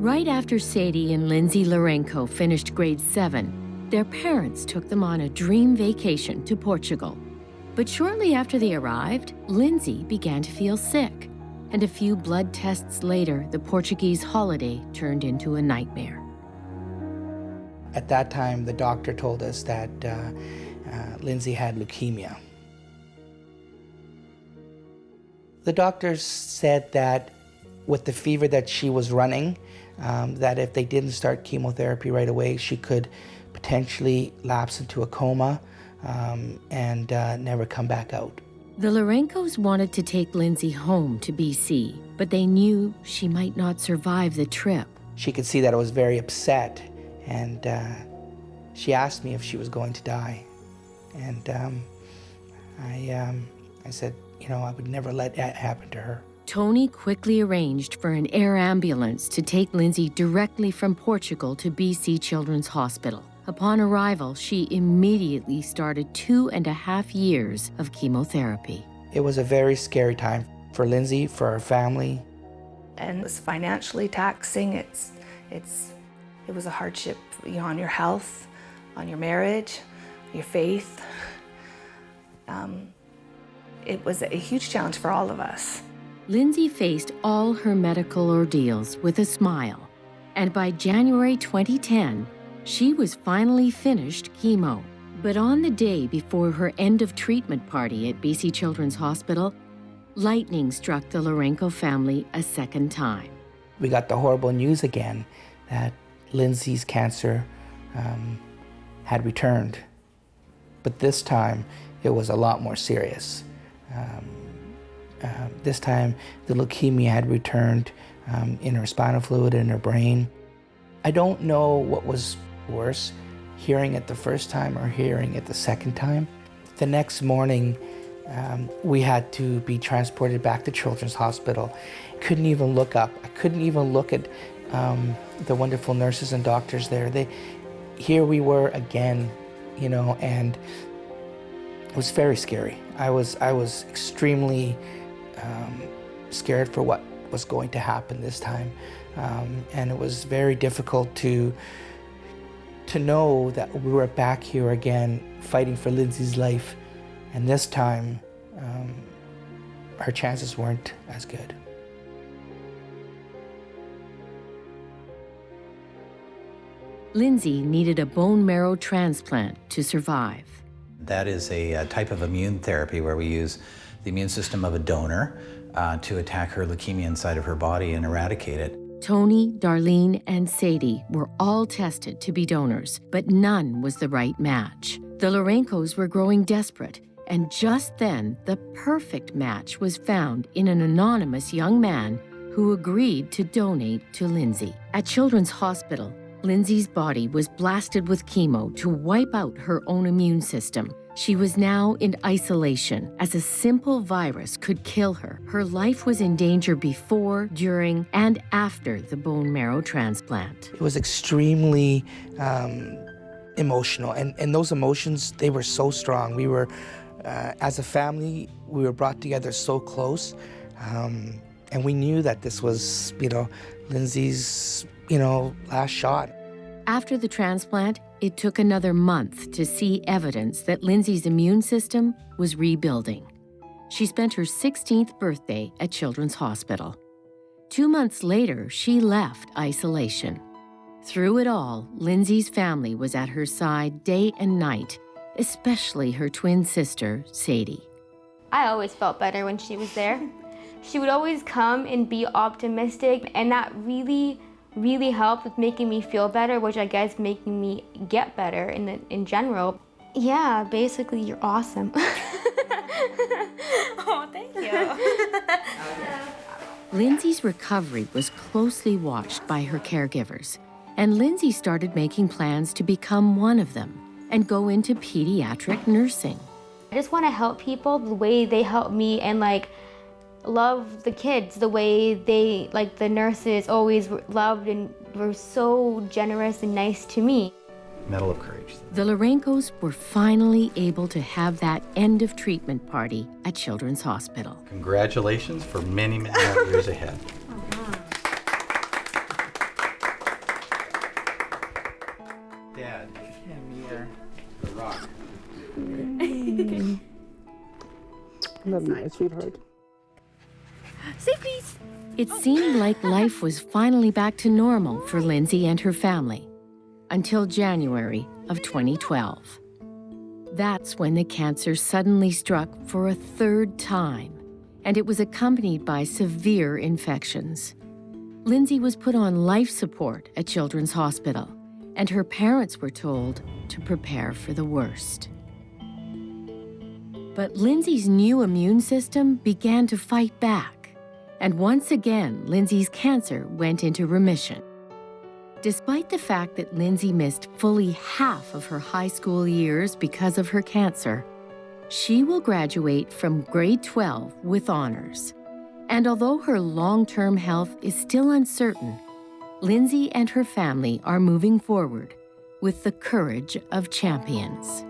Right after Sadie and Lindsey Lourenco finished grade 7, their parents took them on a dream vacation to Portugal. But shortly after they arrived, Lindsey began to feel sick. And a few blood tests later, the Portuguese holiday turned into a nightmare. At that time, the doctor told us that Lindsey had leukemia. The doctors said that with the fever that she was running, that if they didn't start chemotherapy right away, she could potentially lapse into a coma and never come back out. The Lourencos wanted to take Lindsey home to BC, but they knew she might not survive the trip. She could see that I was very upset, and she asked me if she was going to die. And I said, you know, I would never let that happen to her. Tony quickly arranged for an air ambulance to take Lindsey directly from Portugal to BC Children's Hospital. Upon arrival, she immediately started 2.5 years of chemotherapy. It was a very scary time for Lindsey, for our family. And it was financially taxing. It was a hardship, you know, on your health, on your marriage, your faith. It was a huge challenge for all of us. Lindsey faced all her medical ordeals with a smile. And by January 2010, she was finally finished chemo. But on the day before her end-of-treatment party at BC Children's Hospital, lightning struck the Lourenco family a second time. We got the horrible news again that Lindsey's cancer had returned. But this time, it was a lot more serious. This time, the leukemia had returned in her spinal fluid and her brain. I don't know what was worse, hearing it the first time or hearing it the second time. The next morning, we had to be transported back to Children's Hospital. Couldn't even look up. I couldn't even look at the wonderful nurses and doctors there. Here we were again, you know, and it was very scary. I was extremely scared for what was going to happen this time, and it was very difficult to know that we were back here again fighting for Lindsey's life, and this time her chances weren't as good. Lindsey needed a bone marrow transplant to survive. That is a type of immune therapy where we use the immune system of a donor to attack her leukemia inside of her body and eradicate it. Tony, Darlene, and Sadie were all tested to be donors, but none was the right match. The Lourencos were growing desperate, and just then, the perfect match was found in an anonymous young man who agreed to donate to Lindsey. At Children's Hospital, Lindsey's body was blasted with chemo to wipe out her own immune system. She was now in isolation, as a simple virus could kill her. Her life was in danger before, during, and after the bone marrow transplant. It was extremely emotional, and those emotions, they were so strong. We were, as a family, we were brought together so close, and we knew that this was, you know, Lindsey's, you know, last shot. After the transplant, it took another month to see evidence that Lindsey's immune system was rebuilding. She spent her 16th birthday at Children's Hospital. 2 months later, she left isolation. Through it all, Lindsey's family was at her side day and night, especially her twin sister, Sadie. I always felt better when she was there. She would always come and be optimistic, and that really helped with making me feel better, which I guess making me get better in general. Yeah, basically, you're awesome. Oh, thank you. Lindsey's recovery was closely watched by her caregivers, and Lindsey started making plans to become one of them and go into pediatric nursing. I just want to help people the way they help me, and love the kids the way they, the nurses always loved and were so generous and nice to me. Medal of Courage. The Lourencos were finally able to have that end-of-treatment party at Children's Hospital. Congratulations for many, many more years ahead. Love you, my sweetheart. Say please. It seemed like life was finally back to normal for Lindsey and her family until January of 2012. That's when the cancer suddenly struck for a third time, and it was accompanied by severe infections. Lindsey was put on life support at Children's Hospital, and her parents were told to prepare for the worst. But Lindsey's new immune system began to fight back, and once again, Lindsey's cancer went into remission. Despite the fact that Lindsey missed fully half of her high school years because of her cancer, she will graduate from grade 12 with honors. And although her long-term health is still uncertain, Lindsey and her family are moving forward with the courage of champions.